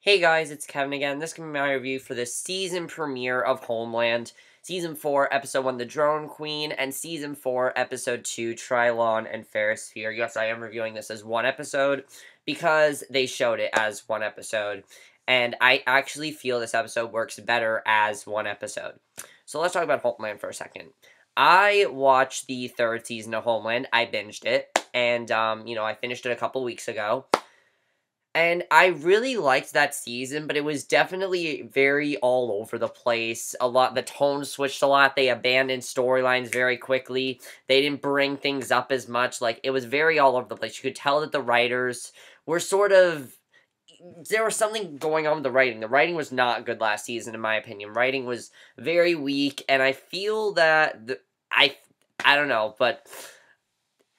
Hey guys, it's Kevin again. This is going to be my review for the season premiere of Homeland. Season 4, Episode 1, The Drone Queen, and Season 4, Episode 2, Trilon and Ferrisphere. Yes, I am reviewing this as one episode because they showed it as one episode. And I actually feel this episode works better as one episode. So let's talk about Homeland for a second. I watched the third season of Homeland. I binged it. And, I finished it a couple weeks ago. And I really liked that season, but it was definitely very all over the place. The tone switched a lot. They abandoned storylines very quickly. They didn't bring things up as much. Like, it was very all over the place. You could tell that the writers were there was something going on with the writing. The writing was not good last season, in my opinion. Writing was very weak, and I feel that, I don't know, but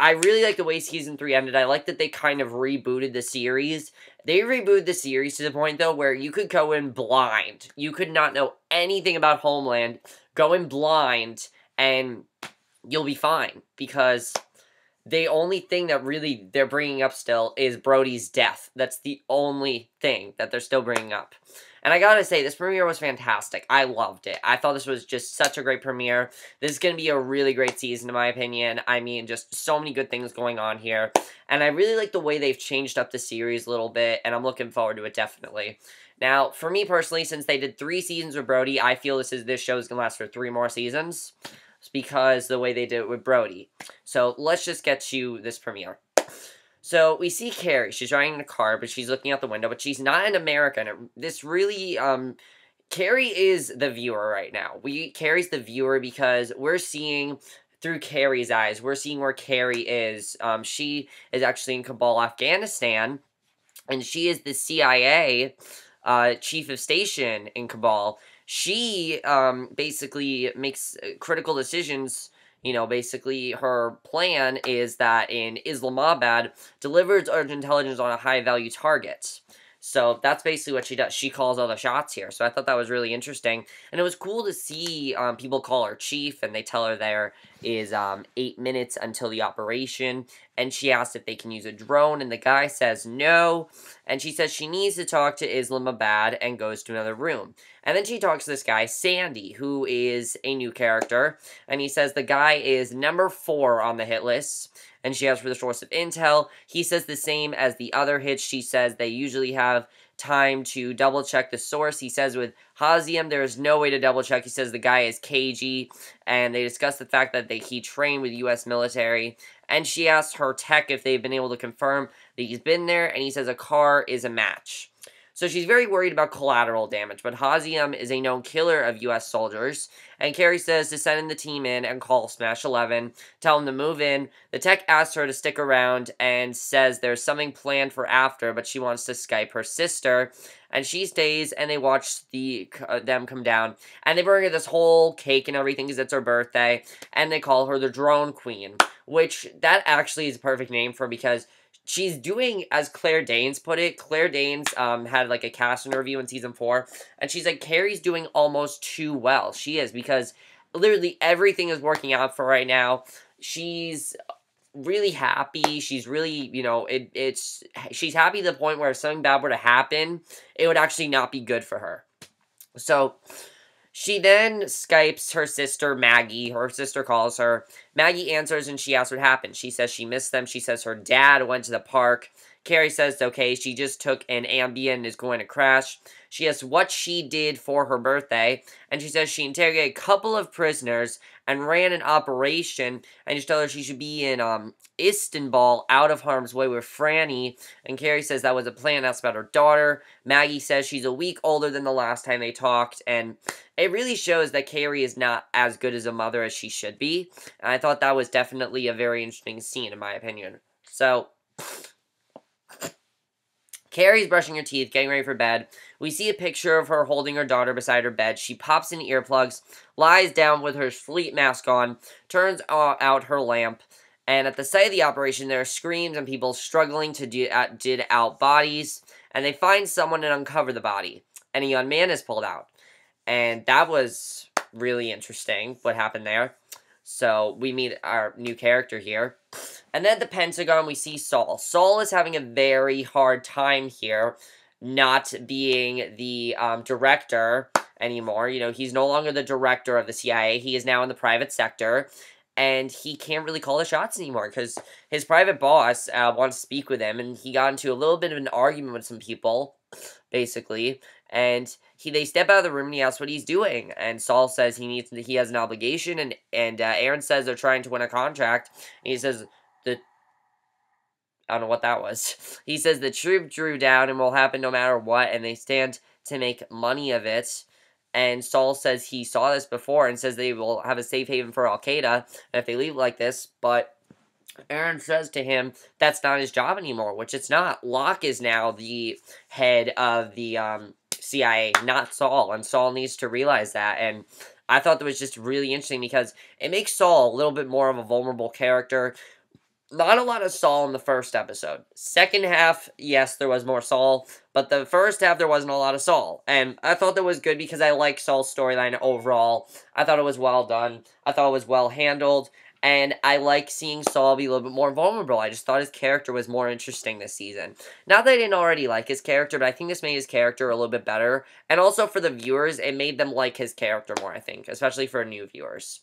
I really like the way Season 3 ended. I like that they kind of rebooted the series. They rebooted the series to the point, though, where you could go in blind. You could not know anything about Homeland, go in blind, and you'll be fine. Because the only thing that really they're bringing up still is Brody's death. That's the only thing that they're still bringing up. And I gotta say, this premiere was fantastic. I loved it. I thought this was just such a great premiere. This is gonna be a really great season, in my opinion. I mean, just so many good things going on here. And I really like the way they've changed up the series a little bit, and I'm looking forward to it, definitely. Now, for me personally, since they did 3 seasons with Brody, I feel this show is gonna last for 3 more seasons. It's because the way they did it with Brody. So, let's just get to this premiere. So, we see Carrie. She's riding in a car, but she's looking out the window, but she's not in America, and this really, Carrie is the viewer right now. Carrie's the viewer because we're seeing, through Carrie's eyes, we're seeing where Carrie is. She is actually in Kabul, Afghanistan, and she is the CIA, chief of station in Kabul. She, basically makes critical decisions. Basically, her plan is that in Islamabad, delivers urgent intelligence on a high-value target. So, that's basically what she does. She calls all the shots here. So, I thought that was really interesting. And it was cool to see people call her chief, and they tell her there is 8 minutes until the operation. And she asks if they can use a drone, and the guy says no. And she says she needs to talk to Islamabad and goes to another room. And then she talks to this guy, Sandy, who is a new character. And he says the guy is number 4 on the hit list. And she asks for the source of intel. He says the same as the other hits. She says they usually have time to double-check the source. He says with Haziam, there is no way to double-check. He says the guy is KG. And they discuss the fact that he trained with U.S. military. And she asks her tech if they've been able to confirm that he's been there. And he says a car is a match. So she's very worried about collateral damage, but Haziam is a known killer of U.S. soldiers, and Carrie says to send the team in and call Smash 11, tell them to move in. The tech asks her to stick around and says there's something planned for after, but she wants to Skype her sister, and she stays, and they watch them come down, and they bring her this whole cake and everything because it's her birthday, and they call her the Drone Queen, which that actually is a perfect name for because she's doing, as Claire Danes put it, Claire Danes had like a casting review in season 4, and she's like, Carrie's doing almost too well. She is, because literally everything is working out for right now. She's really happy. She's really, she's happy to the point where if something bad were to happen, it would actually not be good for her. So she then Skypes her sister, Maggie. Her sister calls her. Maggie answers, and she asks what happened. She says she missed them. She says her dad went to the park. Carrie says it's okay. She just took an Ambien and is going to crash. She asks what she did for her birthday, and she says she interrogated a couple of prisoners and ran an operation, and she told her she should be in Istanbul, out of harm's way with Franny, and Carrie says that was a plan. Asks about her daughter. Maggie says she's a week older than the last time they talked, and it really shows that Carrie is not as good as a mother as she should be, and I thought that was definitely a very interesting scene, in my opinion. So Carrie's brushing her teeth, getting ready for bed. We see a picture of her holding her daughter beside her bed. She pops in earplugs, lies down with her sleep mask on, turns out her lamp, and at the site of the operation, there are screams and people struggling to dig out bodies, and they find someone and uncover the body, and a young man is pulled out. And that was really interesting, what happened there. So, we meet our new character here. And then at the Pentagon, we see Saul. Saul is having a very hard time here not being the director anymore. You know, he's no longer the director of the CIA. He is now in the private sector, and he can't really call the shots anymore because his private boss wants to speak with him, and he got into a little bit of an argument with some people, basically. And they step out of the room and he asks what he's doing. And Saul says he has an obligation, and Aaron says they're trying to win a contract. And he says the I don't know what that was. He says the troop drew down and will happen no matter what, and they stand to make money of it. And Saul says he saw this before and says they will have a safe haven for Al-Qaeda if they leave like this, but Aaron says to him that's not his job anymore, which it's not. Locke is now the head of the CIA, not Saul, and Saul needs to realize that. And I thought that was just really interesting because it makes Saul a little bit more of a vulnerable character. Not a lot of Saul in the first episode. Second half, yes, there was more Saul, but the first half there wasn't a lot of Saul. And I thought that was good because I like Saul's storyline overall. I thought it was well done. I thought it was well handled. And I like seeing Saul be a little bit more vulnerable. I just thought his character was more interesting this season. Not that I didn't already like his character, but I think this made his character a little bit better. And also for the viewers, it made them like his character more, I think. Especially for new viewers.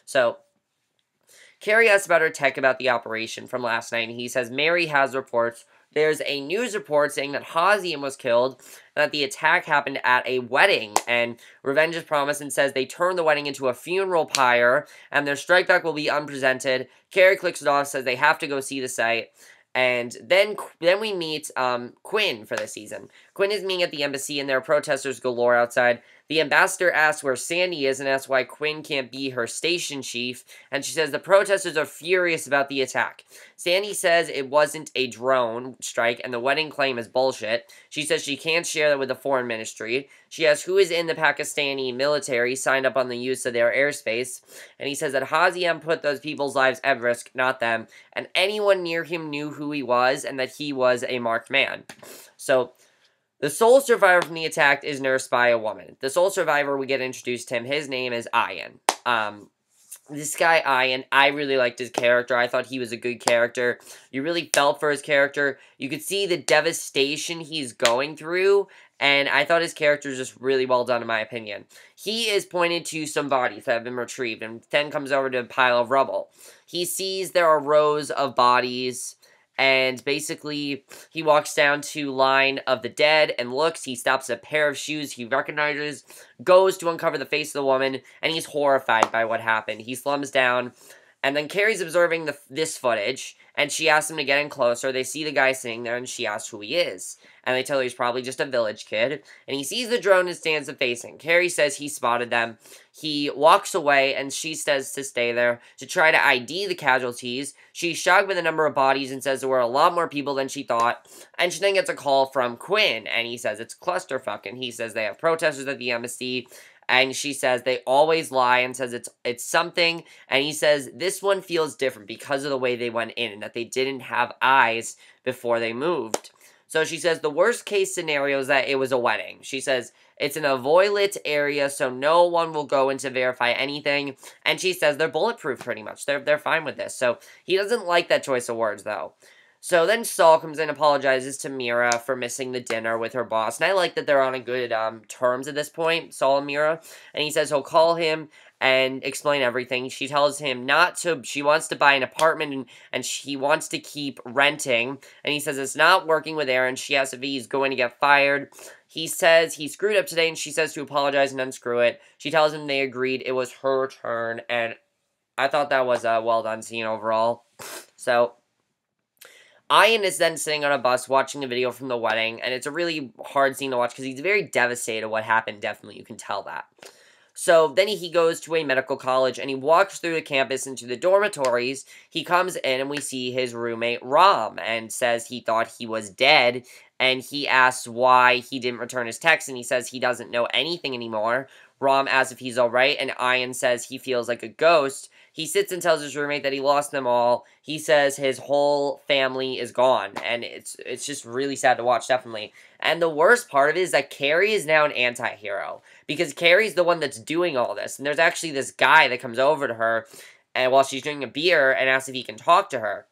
So Carrie asks about her tech about the operation from last night, and he says Mary has reports. There's a news report saying that Ayan was killed, and that the attack happened at a wedding, and revenge is promised and says they turned the wedding into a funeral pyre, and their strike back will be unpresented. Carrie clicks it off, says they have to go see the site. And then we meet Quinn for this season. Quinn is meeting at the embassy, and there are protesters galore outside. The ambassador asks where Sandy is and asks why Quinn can't be her station chief. And she says the protesters are furious about the attack. Sandy says it wasn't a drone strike, and the wedding claim is bullshit. She says she can't share that with the foreign ministry. She asks who is in the Pakistani military signed up on the use of their airspace. And he says that Ayan put those people's lives at risk, not them. And anyone near him knew who he was and that he was a marked man. So the sole survivor from the attack is nursed by a woman. The sole survivor, we get introduced to him. His name is Ayan. This guy, Ayan, I really liked his character. I thought he was a good character. You really felt for his character. You could see the devastation he's going through, and I thought his character was just really well done, in my opinion. He is pointed to some bodies that have been retrieved, and then comes over to a pile of rubble. He sees there are rows of bodies, and basically, he walks down to line of the dead and looks. He stops at a pair of shoes he recognizes, goes to uncover the face of the woman, and he's horrified by what happened. He slums down, and then Carrie's observing this footage, and she asks him to get in closer. They see the guy sitting there, and she asks who he is. And they tell her he's probably just a village kid. And he sees the drone and stands them facing. Carrie says he spotted them. He walks away, and she says to stay there to try to ID the casualties. She's shocked by the number of bodies and says there were a lot more people than she thought. And she then gets a call from Quinn, and he says it's clusterfuck. And he says they have protesters at the embassy. And she says they always lie and says it's something. And he says this one feels different because of the way they went in and that they didn't have eyes before they moved. So she says the worst case scenario is that it was a wedding. She says it's in a lit area, so no one will go in to verify anything. And she says they're bulletproof pretty much. They're fine with this. So he doesn't like that choice of words, though. So then Saul comes in and apologizes to Mira for missing the dinner with her boss. And I like that they're on a good terms at this point, Saul and Mira. And he says he'll call him and explain everything. She tells him not to, she wants to buy an apartment and he wants to keep renting. And he says it's not working with Aaron. She asks if he's going to get fired. He says he screwed up today and she says to apologize and unscrew it. She tells him they agreed it was her turn. And I thought that was a well done scene overall. So Ayan is then sitting on a bus watching a video from the wedding. And it's a really hard scene to watch because he's very devastated what happened. Definitely, you can tell that. So then he goes to a medical college and he walks through the campus into the dormitories. He comes in and we see his roommate Rahim and says he thought he was dead. And he asks why he didn't return his text and he says he doesn't know anything anymore. Rahim asks if he's alright and Ayan says he feels like a ghost. He sits and tells his roommate that he lost them all. He says his whole family is gone. And it's just really sad to watch, definitely. And the worst part of it is that Carrie is now an anti-hero. Because Carrie's the one that's doing all this. And there's actually this guy that comes over to her and while she's drinking a beer and asks if he can talk to her.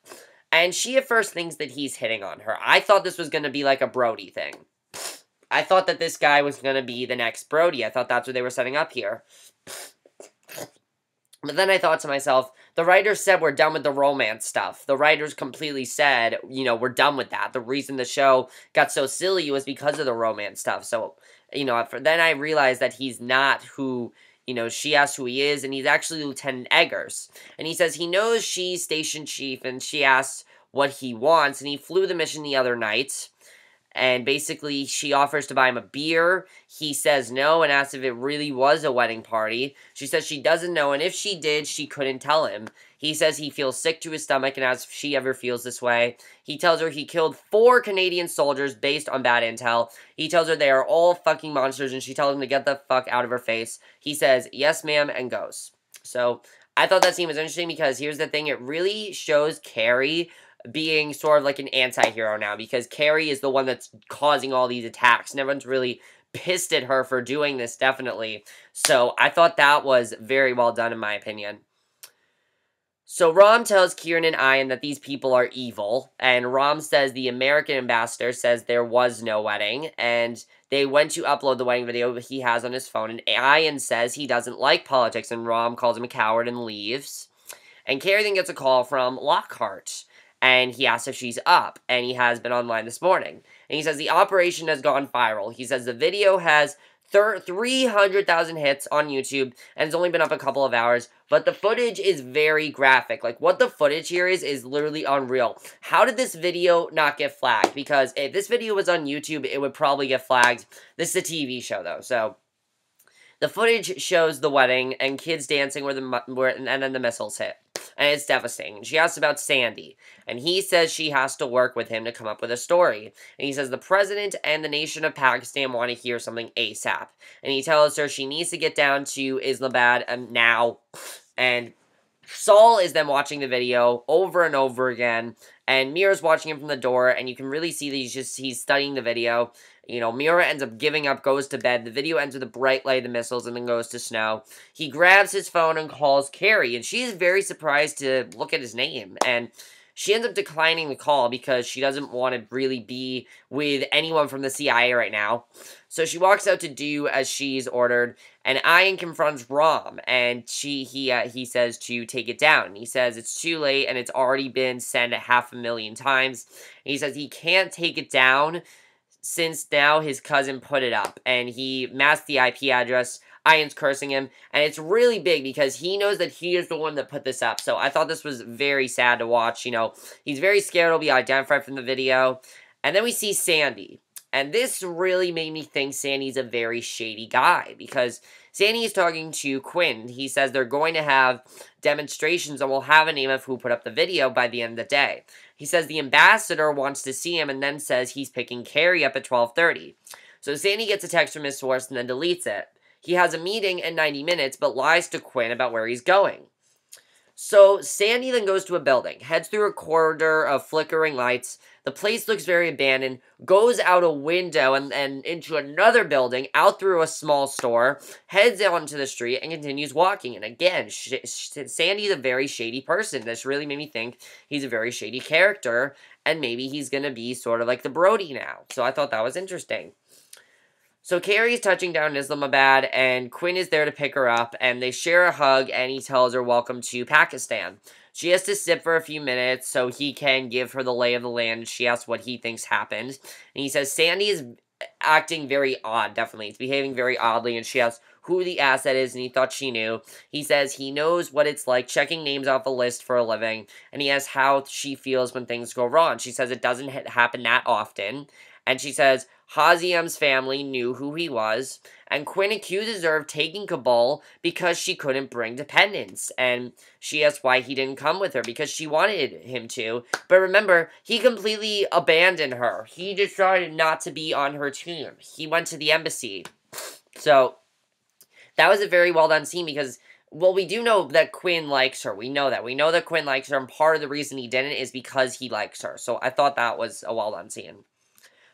And she at first thinks that he's hitting on her. I thought this was going to be like a Brody thing. I thought that this guy was going to be the next Brody. I thought that's what they were setting up here. But then I thought to myself, the writers said we're done with the romance stuff. The writers completely said, we're done with that. The reason the show got so silly was because of the romance stuff. So, then I realized that he's not who, she asked who he is, and he's actually Lieutenant Eggers. And he says he knows she's station chief, and she asks what he wants, and he flew the mission the other night. And basically, she offers to buy him a beer. He says no and asks if it really was a wedding party. She says she doesn't know, and if she did, she couldn't tell him. He says he feels sick to his stomach and asks if she ever feels this way. He tells her he killed 4 Canadian soldiers based on bad intel. He tells her they are all fucking monsters, and she tells him to get the fuck out of her face. He says, yes, ma'am, and goes. So, I thought that scene was interesting because here's the thing. It really shows Carrie being sort of like an anti-hero now, because Carrie is the one that's causing all these attacks, and everyone's really pissed at her for doing this, definitely. So I thought that was very well done, in my opinion. So Rahim tells Kieran and Ayan that these people are evil, and Rahim says the American ambassador says there was no wedding, and they went to upload the wedding video he has on his phone, and Ayan says he doesn't like politics, and Rahim calls him a coward and leaves. And Carrie then gets a call from Lockhart, and he asks if she's up, and he has been online this morning. And he says the operation has gone viral. He says the video has 300,000 hits on YouTube, and it's only been up a couple of hours, but the footage is very graphic. Like, what the footage here is literally unreal. How did this video not get flagged? Because if this video was on YouTube, it would probably get flagged. This is a TV show, though, so the footage shows the wedding and kids dancing and then the missiles hit. And it's devastating. She asks about Sandy, and he says she has to work with him to come up with a story. And he says the president and the nation of Pakistan want to hear something ASAP. And he tells her she needs to get down to Islamabad now. And Saul is then watching the video over and over again, and Mira's watching him from the door, and you can really see that he's studying the video. Mira ends up giving up, goes to bed. The video ends with a bright light of the missiles and then goes to snow. He grabs his phone and calls Carrie, and she's very surprised to look at his name. And she ends up declining the call because she doesn't want to really be with anyone from the CIA right now. So she walks out to do as she's ordered, and Ayan confronts Rahim, and he says to take it down. He says it's too late, and it's already been sent 500,000 times. And he says he can't take it down since now his cousin put it up, and he masked the IP address. Ayan's cursing him, and it's really big because he knows that he is the one that put this up. So I thought this was very sad to watch. He's very scared he'll be identified from the video. And then we see Sandy, and this really made me think Sandy's a very shady guy, because Sandy is talking to Quinn. He says they're going to have demonstrations and we'll have a name of who put up the video by the end of the day. He says the ambassador wants to see him and then says he's picking Carrie up at 12:30. So Sandy gets a text from his source and then deletes it. He has a meeting in 90 minutes but lies to Quinn about where he's going. So Sandy then goes to a building, heads through a corridor of flickering lights. The place looks very abandoned, goes out a window and into another building, out through a small store, heads onto the street, and continues walking. And again, Sandy's a very shady person. This really made me think he's a very shady character, and maybe he's going to be sort of like the Brody now. So I thought that was interesting. So Carrie's touching down in Islamabad, and Quinn is there to pick her up, and they share a hug, and he tells her welcome to Pakistan. She has to sit for a few minutes so he can give her the lay of the land. She asks what he thinks happened, and he says Sandy is acting very odd, definitely. He's behaving very oddly, and she asks who the asset is, and he thought she knew. He says he knows what it's like checking names off a list for a living, and he asks how she feels when things go wrong. She says it doesn't happen that often, and she says Haziam's family knew who he was, and Quinn accuses her of taking Kabul because she couldn't bring dependents, and she asks why he didn't come with her, because she wanted him to, but remember, he completely abandoned her. He decided not to be on her team. He went to the embassy. So that was a very well done scene because, well, we do know that Quinn likes her. We know that. We know that Quinn likes her, and part of the reason he didn't is because he likes her. So I thought that was a well done scene.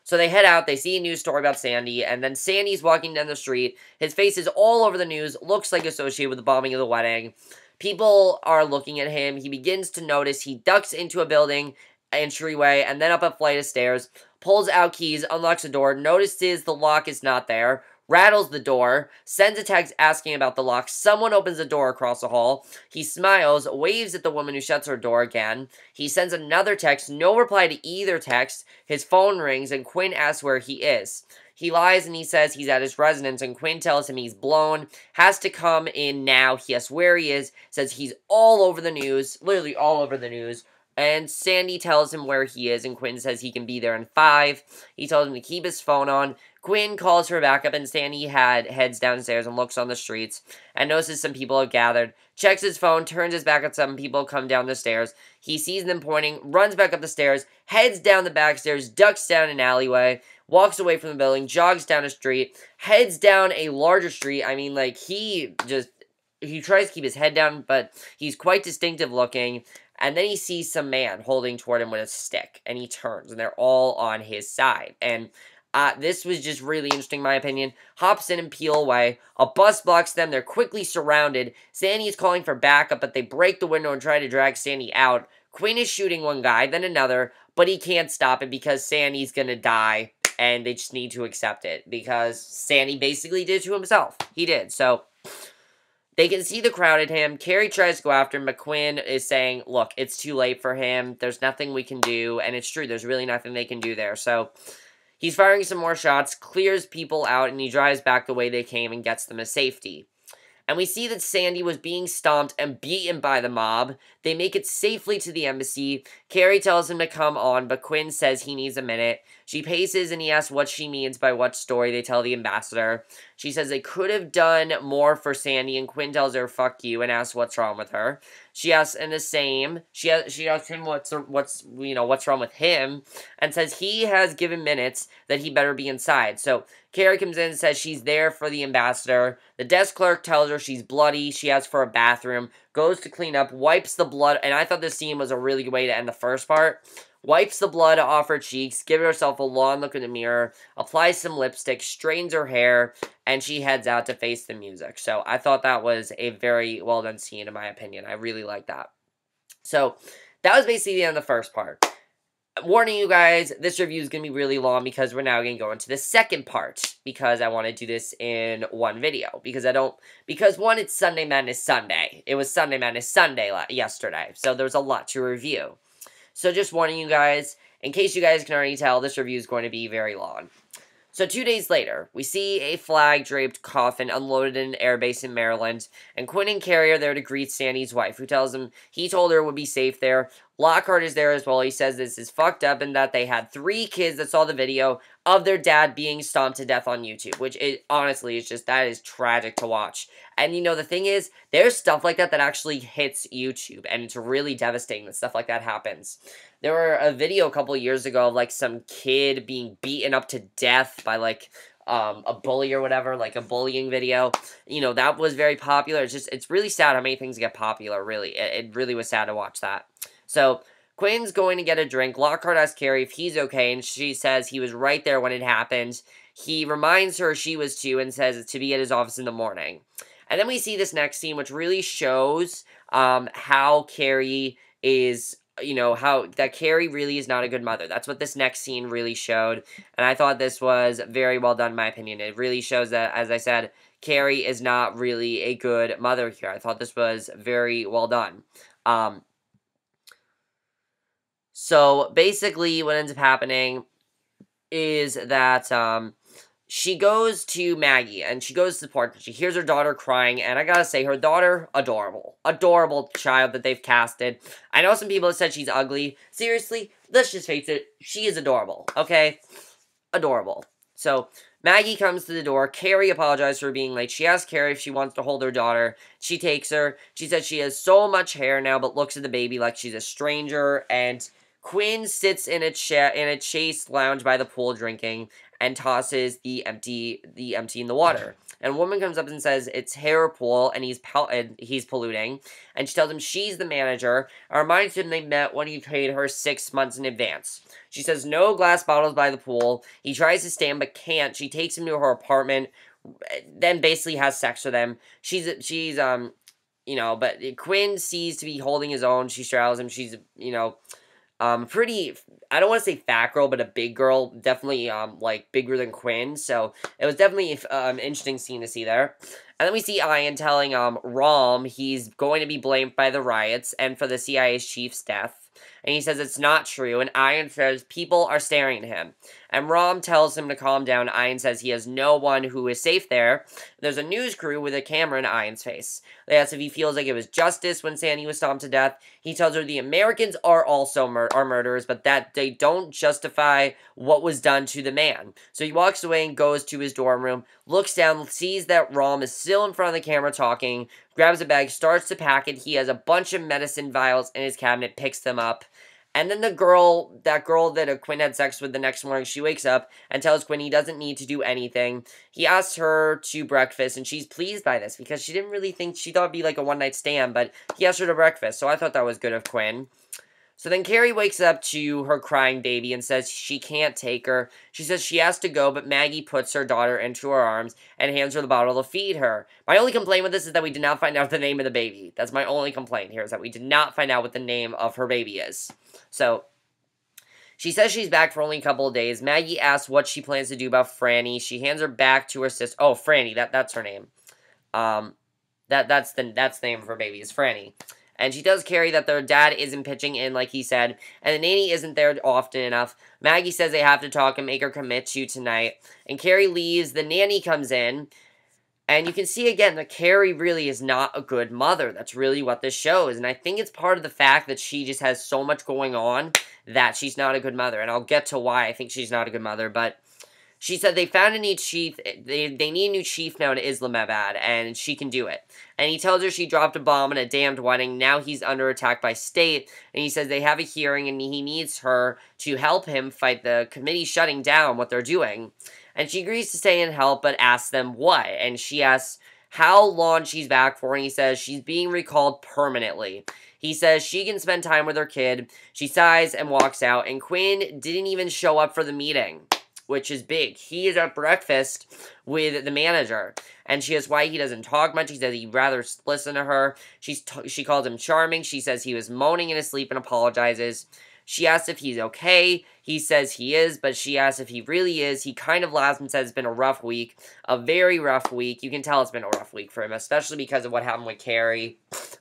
So they head out, they see a news story about Sandy, and then Sandy's walking down the street. His face is all over the news, looks like associated with the bombing of the wedding. People are looking at him. He begins to notice. He ducks into a building entryway and then up a flight of stairs, pulls out keys, unlocks the door, notices the lock is not there, rattles the door, sends a text asking about the lock. Someone opens the door across the hall. He smiles, waves at the woman who shuts her door again. He sends another text, no reply to either text. His phone rings and Quinn asks where he is. He lies and he says he's at his residence, and Quinn tells him he's blown, has to come in now. He asks where he is, says he's all over the news, literally all over the news. And Sandy tells him where he is, and Quinn says he can be there in 5. He tells him to keep his phone on. Quinn calls for backup, and Sandy heads downstairs and looks on the streets and notices some people have gathered. Checks his phone, turns his back at some people come down the stairs. He sees them pointing, runs back up the stairs, heads down the back stairs, ducks down an alleyway, walks away from the building, jogs down a street, heads down a larger street. I mean, like, he tries to keep his head down, but he's quite distinctive looking. And then he sees some man holding toward him with a stick, and he turns, and they're all on his side. And this was just really interesting, in my opinion. Hops in and peel away. A bus blocks them. They're quickly surrounded. Sandy is calling for backup, but they break the window and try to drag Sandy out. Quinn is shooting one guy, then another, but he can't stop it because Sandy's gonna die, and they just need to accept it because Sandy basically did it to himself. He did, so they can see the crowd at him. Carrie tries to go after him, but Quinn is saying, look, it's too late for him. There's nothing we can do. And it's true. There's really nothing they can do there. So he's firing some more shots, clears people out, and he drives back the way they came and gets them to safety. And we see that Sandy was being stomped and beaten by the mob. They make it safely to the embassy. Carrie tells him to come on, but Quinn says he needs a minute. She paces and he asks what she means by what story they tell the ambassador. She says they could have done more for Sandy, and Quinn tells her, fuck you, and asks what's wrong with her. She asks in the same, she asks him what's wrong with him, and says he has given minutes that he better be inside. So Carrie comes in and says she's there for the ambassador. The desk clerk tells her she's bloody. She asks for a bathroom, goes to clean up, wipes the blood, and I thought this scene was a really good way to end the first part. Wipes the blood off her cheeks, gives herself a long look in the mirror, applies some lipstick, straightens her hair, and she heads out to face the music. So I thought that was a very well done scene in my opinion. I really like that. So that was basically the end of the first part. Warning you guys, this review is going to be really long because we're now going to go into the second part because I want to do this in one video because one, it's Sunday Madness Sunday. It was Sunday Madness Sunday yesterday, so there's a lot to review. So just warning you guys, in case you guys can already tell, this review is going to be very long. So 2 days later, we see a flag-draped coffin unloaded in an airbase in Maryland, and Quinn and Carrie are there to greet Sandy's wife, who tells him he told her it would be safe there. Lockhart is there as well. He says this is fucked up and that they had 3 kids that saw the video of their dad being stomped to death on YouTube, which honestly is just, that is tragic to watch. And you know, the thing is, there's stuff like that actually hits YouTube, and it's really devastating that stuff like that happens. There were a video a couple of years ago of, like, some kid being beaten up to death by, like, a bully or whatever, like a bullying video. You know, that was very popular. It's really sad how many things get popular, really. It really was sad to watch that. So Quinn's going to get a drink. Lockhart asks Carrie if he's okay, and she says he was right there when it happened. He reminds her she was too and says to be at his office in the morning. And then we see this next scene, which really shows how Carrie is, you know, how that Carrie really is not a good mother. That's what this next scene really showed. And I thought this was very well done, in my opinion. It really shows that, as I said, Carrie is not really a good mother here. I thought this was very well done. So basically what ends up happening is that she goes to Maggie, and she goes to the park, and she hears her daughter crying, and I gotta say, her daughter, adorable. Adorable child that they've casted. I know some people have said she's ugly. Seriously, let's just face it, she is adorable, okay? Adorable. So, Maggie comes to the door. Carrie apologizes for being late. She asks Carrie if she wants to hold her daughter. She takes her. She says she has so much hair now, but looks at the baby like she's a stranger, and Quinn sits in a chaise lounge by the pool drinking and tosses the empty in the water. And a woman comes up and says it's hair pool and he's polluting. And she tells him she's the manager and reminds him they met when he paid her 6 months in advance. She says no glass bottles by the pool. He tries to stand but can't. She takes him to her apartment, then basically has sex with him. You know, but Quinn sees to be holding his own. She straddles him. She's, you know, pretty, I don't want to say fat girl, but a big girl, definitely, like, bigger than Quinn, so it was definitely, an interesting scene to see there. And then we see Ayan telling, Rahim he's going to be blamed by the riots and for the CIA's chief's death. And he says it's not true, and Ayan says people are staring at him. And Rahim tells him to calm down. Ayan says he has no one who is safe there. There's a news crew with a camera in Ayan's face. They ask if he feels like it was justice when Sandy was stomped to death. He tells her the Americans are also murderers, but that they don't justify what was done to the man. So he walks away and goes to his dorm room, looks down, sees that Rahim is still in front of the camera talking, grabs a bag, starts to pack it. He has a bunch of medicine vials in his cabinet, picks them up. And then that girl that Quinn had sex with the next morning, she wakes up and tells Quinn he doesn't need to do anything. He asks her to breakfast, and she's pleased by this because she didn't really think, she thought it'd be like a one-night stand, but he asked her to breakfast, so I thought that was good of Quinn. So then Carrie wakes up to her crying baby and says she can't take her. She says she has to go, but Maggie puts her daughter into her arms and hands her the bottle to feed her. My only complaint with this is that we did not find out the name of the baby. That's my only complaint here, is that we did not find out what the name of her baby is. So, she says she's back for only a couple of days. Maggie asks what she plans to do about Franny. She hands her back to her sister. Oh, Franny, that's her name. That's the name of her baby, is Franny. And she tells Carrie that their dad isn't pitching in like he said, and the nanny isn't there often enough. Maggie says they have to talk and make her commit to tonight. And Carrie leaves. The nanny comes in. And you can see again that Carrie really is not a good mother. That's really what this shows. And I think it's part of the fact that she just has so much going on that she's not a good mother. And I'll get to why I think she's not a good mother. But she said they found a new chief. They need a new chief now in Islamabad. And she can do it. And he tells her she dropped a bomb in a damned wedding. Now he's under attack by state. And he says they have a hearing and he needs her to help him fight the committee shutting down what they're doing. And she agrees to stay and help, but asks them what. And she asks how long she's back for, and he says she's being recalled permanently. He says she can spend time with her kid. She sighs and walks out, and Quinn didn't even show up for the meeting, which is big. He is at breakfast with the manager, and she asks why he doesn't talk much. He says he'd rather listen to her. She calls him charming. She says he was moaning in his sleep and apologizes. She asks if he's okay. He says he is, but she asks if he really is. He kind of laughs and says it's been a rough week. A very rough week. You can tell it's been a rough week for him, especially because of what happened with Carrie.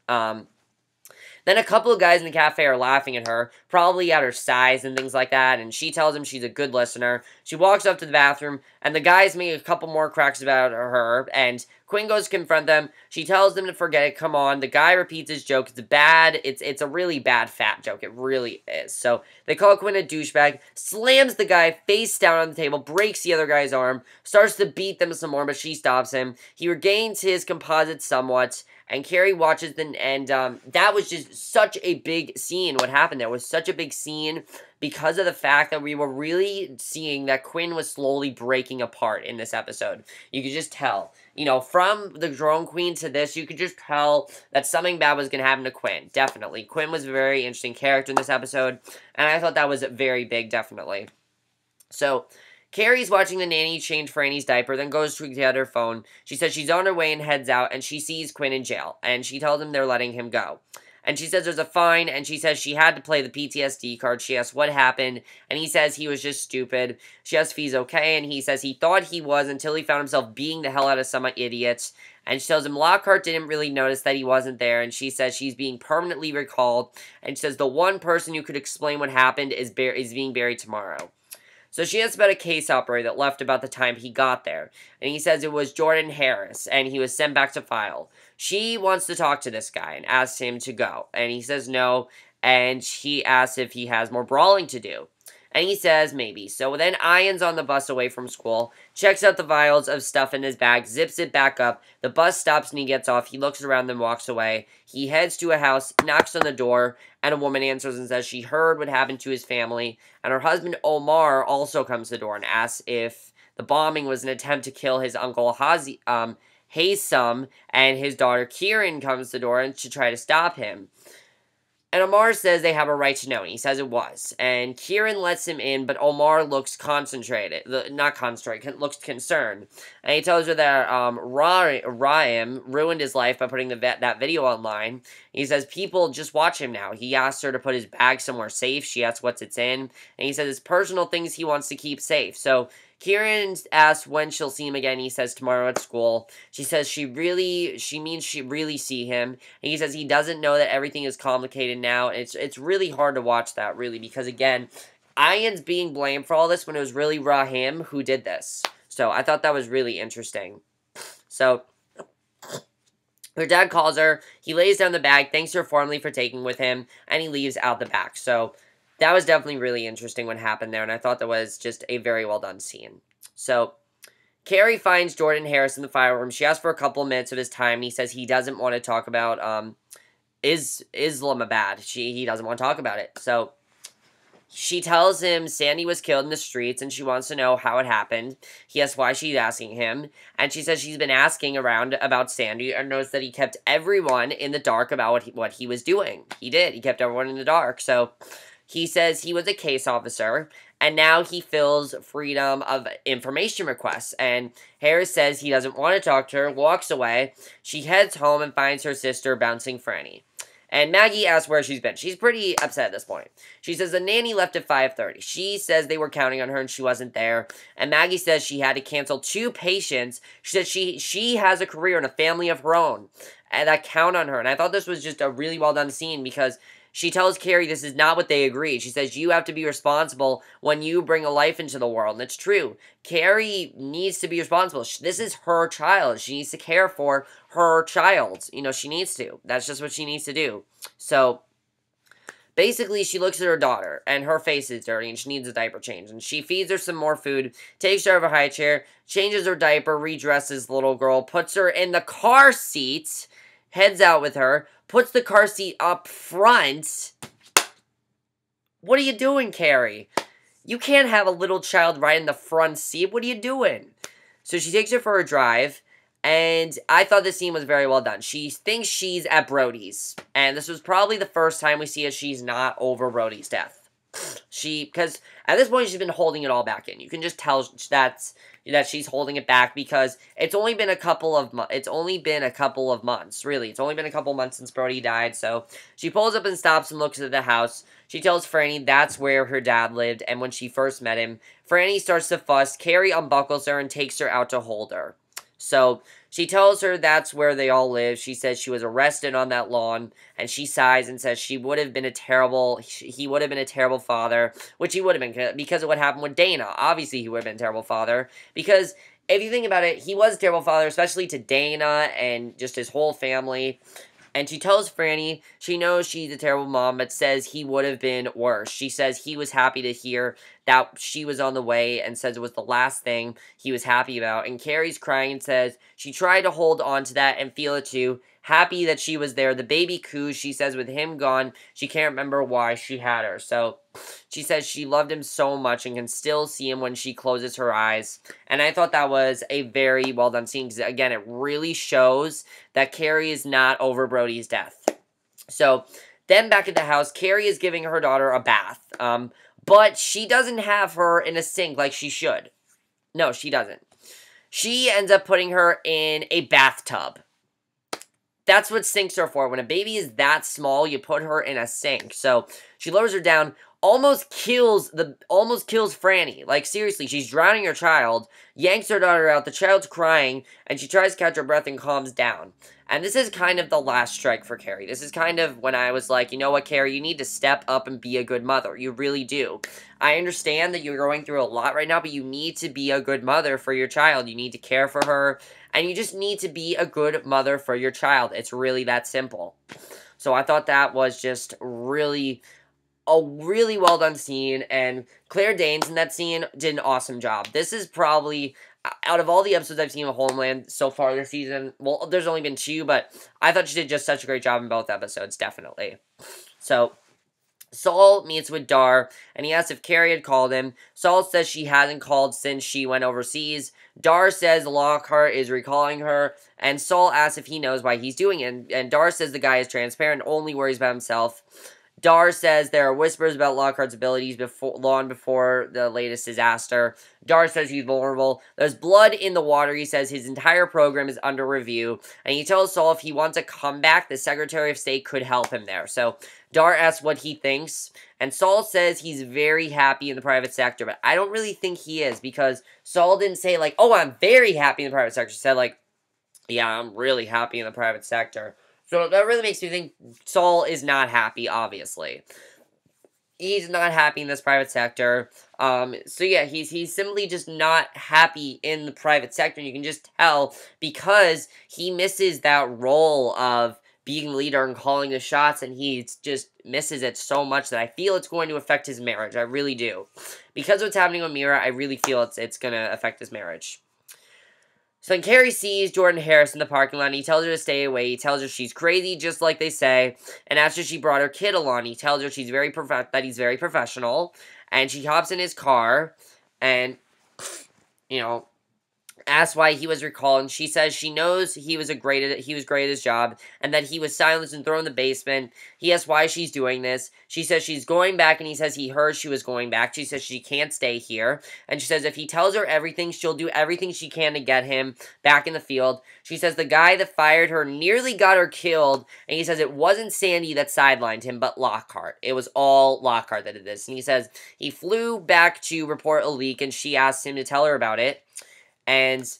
Then a couple of guys in the cafe are laughing at her, probably at her size and things like that, and she tells him she's a good listener. She walks up to the bathroom, and the guys make a couple more cracks about her, and Quinn goes to confront them. She tells them to forget it, come on. The guy repeats his joke. It's bad. It's a really bad fat joke. It really is. So they call Quinn a douchebag, slams the guy face down on the table, breaks the other guy's arm, starts to beat them some more, but she stops him. He regains his composite somewhat, and Carrie watches and that was just such a big scene. What happened there was such a big scene because of the fact that we were really seeing that Quinn was slowly breaking apart in this episode. You could just tell. You know, from the Drone Queen to this, you could just tell that something bad was going to happen to Quinn. Definitely. Quinn was a very interesting character in this episode, and I thought that was very big, definitely. So, Carrie's watching the nanny change Franny's diaper, then goes to get her phone. She says she's on her way and heads out, and she sees Quinn in jail, and she tells him they're letting him go. And she says there's a fine, and she says she had to play the PTSD card. She asks what happened, and he says he was just stupid. She asks if he's okay, and he says he thought he was until he found himself beating the hell out of some idiots. And she tells him Lockhart didn't really notice that he wasn't there, and she says she's being permanently recalled. And she says the one person who could explain what happened is being buried tomorrow. So she asks about a case operator that left about the time he got there. And he says it was Jordan Harris, and he was sent back to file. She wants to talk to this guy and asks him to go. And he says no, and she asks if he has more brawling to do. And he says maybe. So then Ayan's on the bus away from school, checks out the vials of stuff in his bag, zips it back up. The bus stops and he gets off. He looks around and walks away. He heads to a house, knocks on the door, and a woman answers and says she heard what happened to his family. And her husband Omar also comes to the door and asks if the bombing was an attempt to kill his uncle Haysam, and his daughter Kieran comes to the door and to try to stop him. And Omar says they have a right to know, and he says it was. And Kieran lets him in, but Omar looks concentrated. Not concentrated, looks concerned. And he tells her that Rahim ruined his life by putting that video online. He says people just watch him now. He asks her to put his bag somewhere safe. She asks what's it's in. And he says it's personal things he wants to keep safe. So Kieran asks when she'll see him again. He says tomorrow at school. She says she means she really see him. And he says he doesn't know that everything is complicated now. And it's really hard to watch that, really, because again, Ayan's being blamed for all this when it was really Rahim who did this. So I thought that was really interesting. So her dad calls her. He lays down the bag, thanks her formally for taking with him, and he leaves out the back. So that was definitely really interesting what happened there, and I thought that was just a very well done scene. So Carrie finds Jordan Harris in the fire room. She asks for a couple of minutes of his time, and he says he doesn't want to talk about Islamabad. He doesn't want to talk about it. So she tells him Sandy was killed in the streets, and she wants to know how it happened. He asks why she's asking him, and she says she's been asking around about Sandy, and knows that he kept everyone in the dark about what he was doing. He did. He kept everyone in the dark. So he says he was a case officer, and now he feels freedom of information requests. And Harris says he doesn't want to talk to her, walks away. She heads home and finds her sister bouncing Franny. And Maggie asks where she's been. She's pretty upset at this point. She says the nanny left at 5:30. She says they were counting on her and she wasn't there. And Maggie says she had to cancel 2 patients. She said she has a career and a family of her own and that count on her. And I thought this was just a really well done scene because she tells Carrie this is not what they agreed. She says you have to be responsible when you bring a life into the world. And it's true. Carrie needs to be responsible. This is her child. She needs to care for her child. You know, she needs to. That's just what she needs to do. So basically, she looks at her daughter, and her face is dirty, and she needs a diaper change. And she feeds her some more food, takes her out of a high chair, changes her diaper, redresses the little girl, puts her in the car seat, heads out with her, puts the car seat up front. What are you doing, Carrie? You can't have a little child right in the front seat. What are you doing? So she takes her for a drive, and I thought this scene was very well done. She thinks she's at Brody's, and this was probably the first time we see that she's not over Brody's death. Because at this point she's been holding it all back in. You can just tell that she's holding it back because it's only been a couple of months, really. It's only been a couple months since Brody died. So she pulls up and stops and looks at the house. She tells Franny that's where her dad lived, and when she first met him, Franny starts to fuss. Carrie unbuckles her and takes her out to hold her. So she tells her that's where they all live. She says she was arrested on that lawn, and she sighs and says he would have been a terrible father, which he would have been because of what happened with Dana. Obviously, he would have been a terrible father because if you think about it, he was a terrible father, especially to Dana and just his whole family. And she tells Franny she knows she's a terrible mom, but says he would have been worse. She says he was happy to hear that she was on the way and says it was the last thing he was happy about. And Carrie's crying and says she tried to hold on to that and feel it too. Happy that she was there. The baby coos, she says with him gone, she can't remember why she had her. So she says she loved him so much and can still see him when she closes her eyes. And I thought that was a very well done scene because, again, it really shows that Carrie is not over Brody's death. So then back at the house, Carrie is giving her daughter a bath. But she doesn't have her in a sink like she should. No, she doesn't. She ends up putting her in a bathtub. That's what sinks are for. When a baby is that small, you put her in a sink. So she lowers her down, almost kills Franny. Like, seriously, she's drowning her child, yanks her daughter out, the child's crying, and she tries to catch her breath and calms down. And this is kind of the last strike for Carrie. This is kind of when I was like, you know what, Carrie, you need to step up and be a good mother. You really do. I understand that you're going through a lot right now, but you need to be a good mother for your child. You need to care for her, and you just need to be a good mother for your child. It's really that simple. So I thought that was just a really well done scene, and Claire Danes in that scene did an awesome job. This is probably, out of all the episodes I've seen of Homeland so far this season, well, there's only been 2, but I thought she did just such a great job in both episodes, definitely. So Saul meets with Dar, and he asks if Carrie had called him. Saul says she hasn't called since she went overseas. Dar says Lockhart is recalling her, and Saul asks if he knows why he's doing it. And Dar says the guy is transparent, only worries about himself. Dar says there are whispers about Lockhart's abilities long before the latest disaster. Dar says he's vulnerable. There's blood in the water. He says his entire program is under review. And he tells Saul if he wants a comeback, the Secretary of State could help him there. So Dar asks what he thinks. And Saul says he's very happy in the private sector. But I don't really think he is, because Saul didn't say, like, oh, I'm very happy in the private sector. He said, like, yeah, I'm really happy in the private sector. So that really makes me think Saul is not happy, obviously. He's not happy in this private sector. So yeah, he's simply just not happy in the private sector. And you can just tell because he misses that role of being leader and calling the shots, and he just misses it so much that I feel it's going to affect his marriage. I really do. Because of what's happening with Mira, I really feel it's going to affect his marriage. So then Carrie sees Jordan Harris in the parking lot, and he tells her to stay away. He tells her she's crazy, just like they say. And after she brought her kid along, he tells her that he's very professional. And she hops in his car and, you know, asks why he was recalled, and she says she knows he was great at his job, and that he was silenced and thrown in the basement. He asks why she's doing this. She says she's going back, and he says he heard she was going back. She says she can't stay here, and she says if he tells her everything, she'll do everything she can to get him back in the field. She says the guy that fired her nearly got her killed, and he says it wasn't Sandy that sidelined him, but Lockhart. It was all Lockhart that did this, and he says he flew back to report a leak, and she asked him to tell her about it. And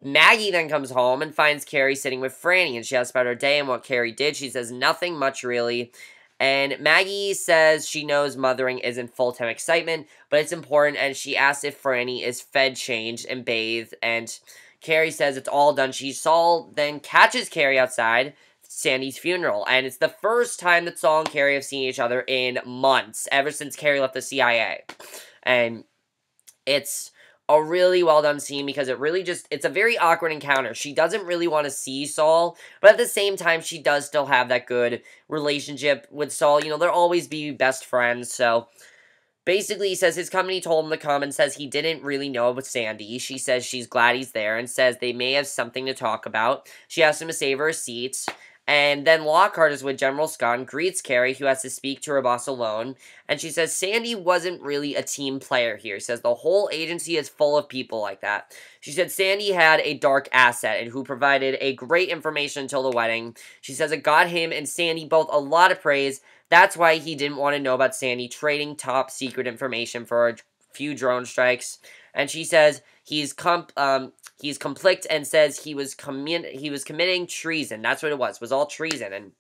Maggie then comes home and finds Carrie sitting with Franny, and she asks about her day and what Carrie did. She says nothing much, really. And Maggie says she knows mothering isn't full-time excitement, but it's important, and she asks if Franny is fed, changed, and bathed, and Carrie says it's all done. Saul then catches Carrie outside Sandy's funeral, and it's the first time that Saul and Carrie have seen each other in months, ever since Carrie left the CIA. And it's a really well done scene, because it's a very awkward encounter. She doesn't really want to see Saul, but at the same time, she does still have that good relationship with Saul. You know, they'll always be best friends, so basically, he says his company told him to come, and says he didn't really know about Sandy. She says she's glad he's there, and says they may have something to talk about. She asks him to save her a seat. And then Lockhart is with General Scott and greets Carrie, who has to speak to her boss alone. And she says Sandy wasn't really a team player here. She says the whole agency is full of people like that. She said Sandy had a dark asset and who provided a great information until the wedding. She says it got him and Sandy both a lot of praise. That's why he didn't want to know about Sandy trading top secret information for a few drone strikes. And she says he's conflict and says he was committing treason. That's what it was all treason. And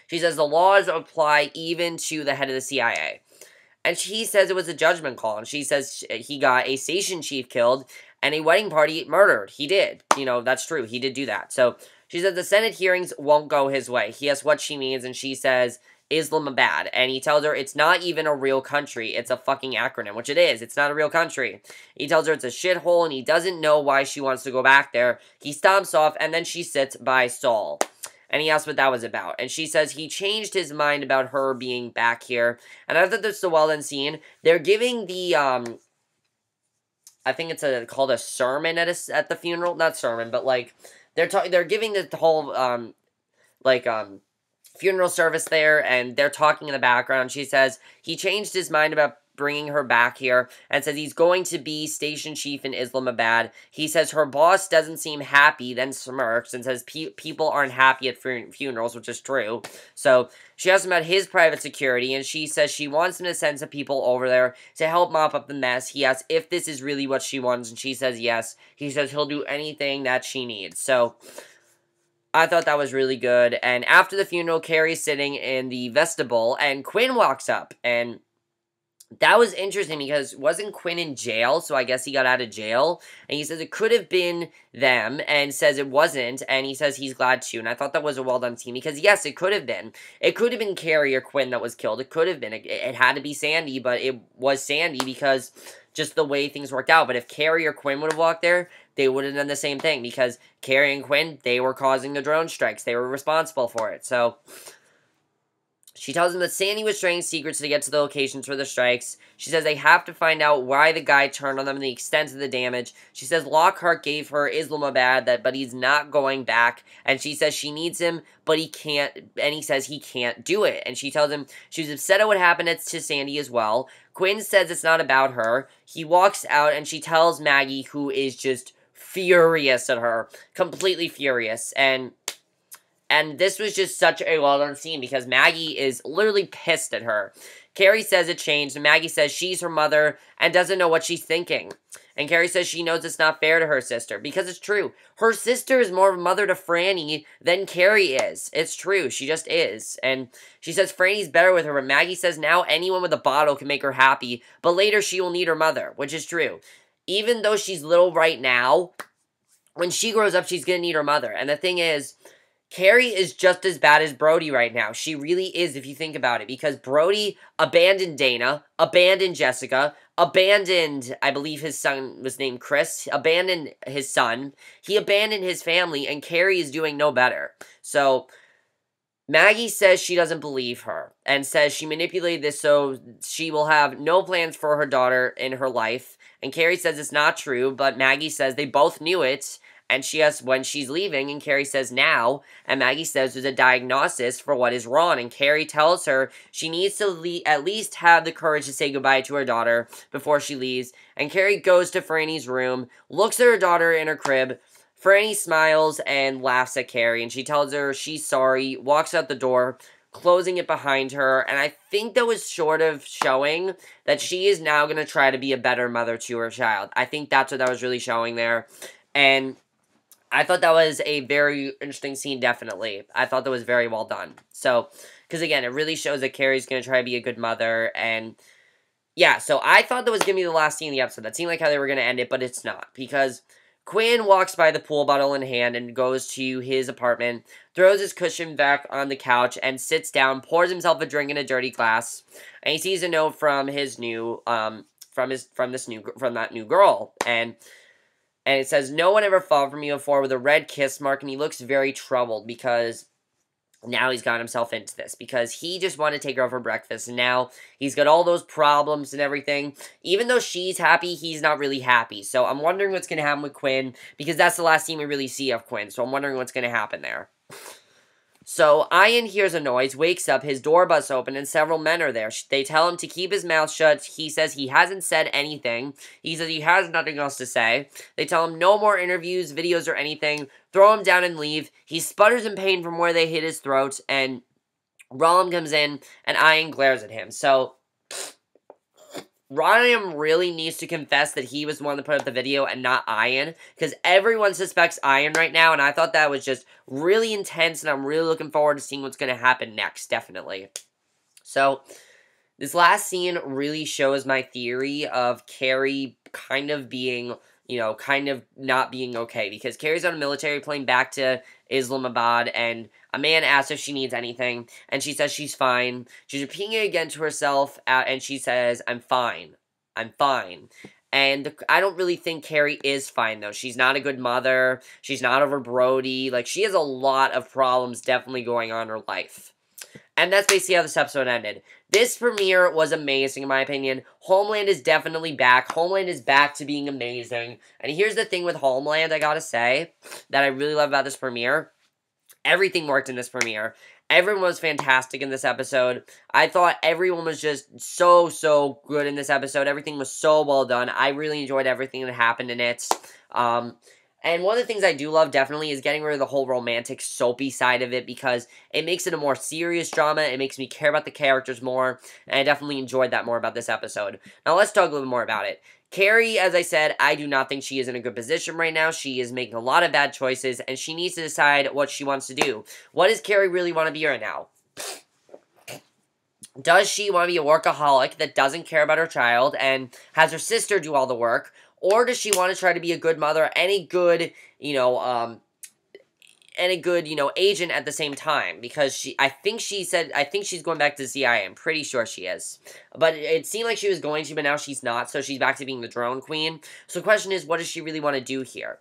she says the laws apply even to the head of the CIA. And she says it was a judgment call. And she says he got a station chief killed and a wedding party murdered. He did. You know, that's true. He did do that. So she said the Senate hearings won't go his way. He asks what she means, and she says Islamabad, and he tells her it's not even a real country, it's a fucking acronym, which it is, it's not a real country. He tells her it's a shithole, and he doesn't know why she wants to go back there. He stomps off, and then she sits by Saul, and he asks what that was about, and she says he changed his mind about her being back here, and I thought this was a well-done scene. They're giving the, I think it's called a sermon at the funeral, not sermon, but, like, they're giving the whole, funeral service there, and they're talking in the background. She says he changed his mind about bringing her back here, and says he's going to be station chief in Islamabad. He says her boss doesn't seem happy, then smirks, and says people aren't happy at funerals, which is true. So she asks him about his private security, and she says she wants him to send some people over there to help mop up the mess. He asks if this is really what she wants, and she says yes. He says he'll do anything that she needs. So I thought that was really good. And after the funeral, Carrie's sitting in the vestibule, and Quinn walks up, and that was interesting because wasn't Quinn in jail? So I guess he got out of jail. And he says it could have been them, and says it wasn't, and he says he's glad too. And I thought that was a well-done scene because, yes, it could have been. It could have been Carrie or Quinn that was killed. It could have been. It had to be Sandy, but it was Sandy because just the way things worked out. But if Carrie or Quinn would have walked there, they would have done the same thing because Carrie and Quinn, they were causing the drone strikes. They were responsible for it. So She tells him that Sandy was sharing secrets to get to the locations for the strikes. She says they have to find out why the guy turned on them and the extent of the damage. She says Lockhart gave her Islamabad, but he's not going back. And she says she needs him, but he can't, and he says he can't do it. And she tells him she was upset at what happened to Sandy as well. Quinn says it's not about her. He walks out, and she tells Maggie, who is just furious at her. Completely furious. And this was just such a well-done scene because Maggie is literally pissed at her. Carrie says it changed, and Maggie says she's her mother and doesn't know what she's thinking. And Carrie says she knows it's not fair to her sister, because it's true. Her sister is more of a mother to Franny than Carrie is. It's true, she just is. And she says Franny's better with her, but Maggie says now anyone with a bottle can make her happy, but later she will need her mother, which is true. Even though she's little right now, when she grows up, she's gonna need her mother. And the thing is, Carrie is just as bad as Brody right now. She really is, if you think about it. Because Brody abandoned Dana, abandoned Jessica, abandoned, I believe his son was named Chris, abandoned his son. He abandoned his family, and Carrie is doing no better. So, Maggie says she doesn't believe her, and says she manipulated this so she will have no plans for her daughter in her life. And Carrie says it's not true, but Maggie says they both knew it. And she asks when she's leaving, and Carrie says now, and Maggie says there's a diagnosis for what is wrong, and Carrie tells her she needs to at least have the courage to say goodbye to her daughter before she leaves, and Carrie goes to Franny's room, looks at her daughter in her crib. Franny smiles and laughs at Carrie, and she tells her she's sorry, walks out the door, closing it behind her, and I think that was sort of showing that she is now going to try to be a better mother to her child. I think that's what that was really showing there, and I thought that was a very interesting scene, definitely. I thought that was very well done. So, because again, it really shows that Carrie's going to try to be a good mother, and yeah, so I thought that was going to be the last scene of the episode. That seemed like how they were going to end it, but it's not, because Quinn walks by the pool bottle in hand and goes to his apartment, throws his cushion back on the couch, and sits down, pours himself a drink in a dirty glass, and he sees a note from his new, from that new girl, and it says, no one ever fought for me before, with a red kiss mark, and he looks very troubled because now he's got himself into this, because he just wanted to take her out for breakfast, and now he's got all those problems and everything. Even though she's happy, he's not really happy, so I'm wondering what's going to happen with Quinn, because that's the last scene we really see of Quinn, so I'm wondering what's going to happen there. So, Ayan hears a noise, wakes up, his door busts open, and several men are there. They tell him to keep his mouth shut. He says he hasn't said anything. He says he has nothing else to say. They tell him no more interviews, videos, or anything. Throw him down and leave. He sputters in pain from where they hit his throat, and Rahim comes in, and Ayan glares at him. So, Rahim really needs to confess that he was the one that put up the video and not Ayan, because everyone suspects Ayan right now, and I thought that was just really intense, and I'm really looking forward to seeing what's going to happen next, definitely. So, this last scene really shows my theory of Carrie kind of being, kind of not being okay, because Carrie's on a military plane back to Islamabad, and a man asks if she needs anything, and she says she's fine. She's repeating it again to herself, and she says, I'm fine. I'm fine. And I don't really think Carrie is fine, though. She's not a good mother. She's not over Brody. Like, she has a lot of problems definitely going on in her life. And that's basically how this episode ended. This premiere was amazing, in my opinion. Homeland is definitely back. Homeland is back to being amazing. And here's the thing with Homeland, I gotta say, that I really love about this premiere. Everything worked in this premiere. Everyone was fantastic in this episode. I thought everyone was just so good in this episode. Everything was so well done. I really enjoyed everything that happened in it. And one of the things I do love, definitely, is getting rid of the whole romantic, soapy side of it, because it makes it a more serious drama. It makes me care about the characters more, and I definitely enjoyed that more about this episode. Now, let's talk a little bit more about it. Carrie, as I said, I do not think she is in a good position right now. She is making a lot of bad choices, and she needs to decide what she wants to do. What does Carrie really want to be right now? Does she want to be a workaholic that doesn't care about her child and has her sister do all the work? Or does she want to try to be a good mother and a good, agent at the same time? Because I think she's going back to the CIA. I'm pretty sure she is. But it seemed like she was going to, but now she's not. So she's back to being the drone queen. So the question is, what does she really want to do here?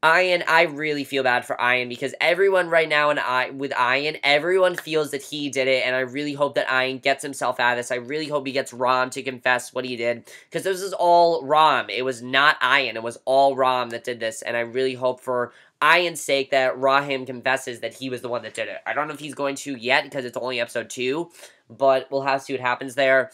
Ayan, I really feel bad for Ayan because everyone right now with Ayan, everyone feels that he did it, and I really hope that Ayan gets himself out of this. I really hope he gets Rahim to confess what he did, because this is all Rahim. It was not Ayan. It was all Rahim that did this, and I really hope for Ayan's sake that Rahim confesses that he was the one that did it. I don't know if he's going to yet, because it's only episode 2, but we'll have to see what happens there.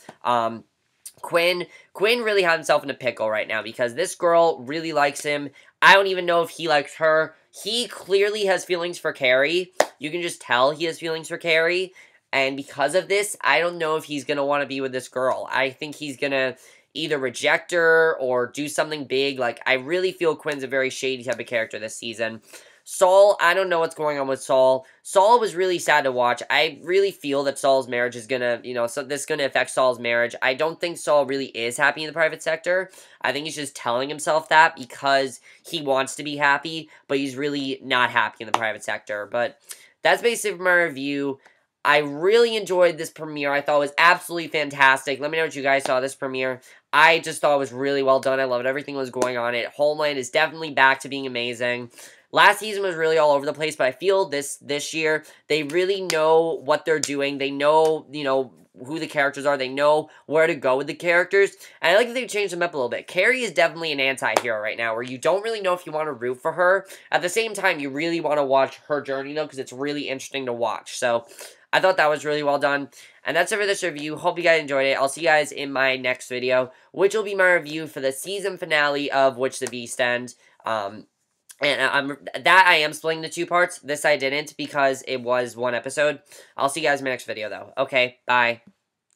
Quinn really had himself in a pickle right now because this girl really likes him. I don't even know if he likes her. He clearly has feelings for Carrie. You can just tell he has feelings for Carrie. And because of this, I don't know if he's going to want to be with this girl. I think he's going to either reject her or do something big. Like, I really feel Quinn's a very shady type of character this season. Saul, I don't know what's going on with Saul. Saul was really sad to watch. I really feel that Saul's marriage is gonna, so this is gonna affect Saul's marriage. I don't think Saul really is happy in the private sector. I think he's just telling himself that because he wants to be happy, but he's really not happy in the private sector. But that's basically my review. I really enjoyed this premiere. I thought it was absolutely fantastic. Let me know what you guys saw of this premiere. I just thought it was really well done. I loved everything that was going on. Homeland is definitely back to being amazing. Last season was really all over the place, but I feel this year, they really know what they're doing. They know, who the characters are. They know where to go with the characters. And I like that they've changed them up a little bit. Carrie is definitely an anti-hero right now, where you don't really know if you want to root for her. At the same time, you really want to watch her journey, though, because it's really interesting to watch. So, I thought that was really well done. And that's it for this review. Hope you guys enjoyed it. I'll see you guys in my next video, which will be my review for the season finale of Witch the Beast End. And I am splitting the 2 parts. This I didn't because it was 1 episode. I'll see you guys in my next video, though. Okay, bye.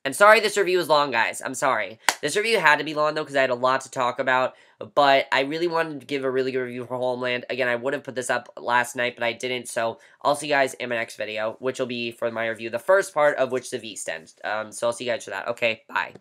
And sorry this review was long, guys. I'm sorry. This review had to be long, though, because I had a lot to talk about. But I really wanted to give a really good review for Homeland. Again, I would have put this up last night, but I didn't. So I'll see you guys in my next video, which will be for my review, the first part of Witch the Beast End. So I'll see you guys for that. Okay, bye.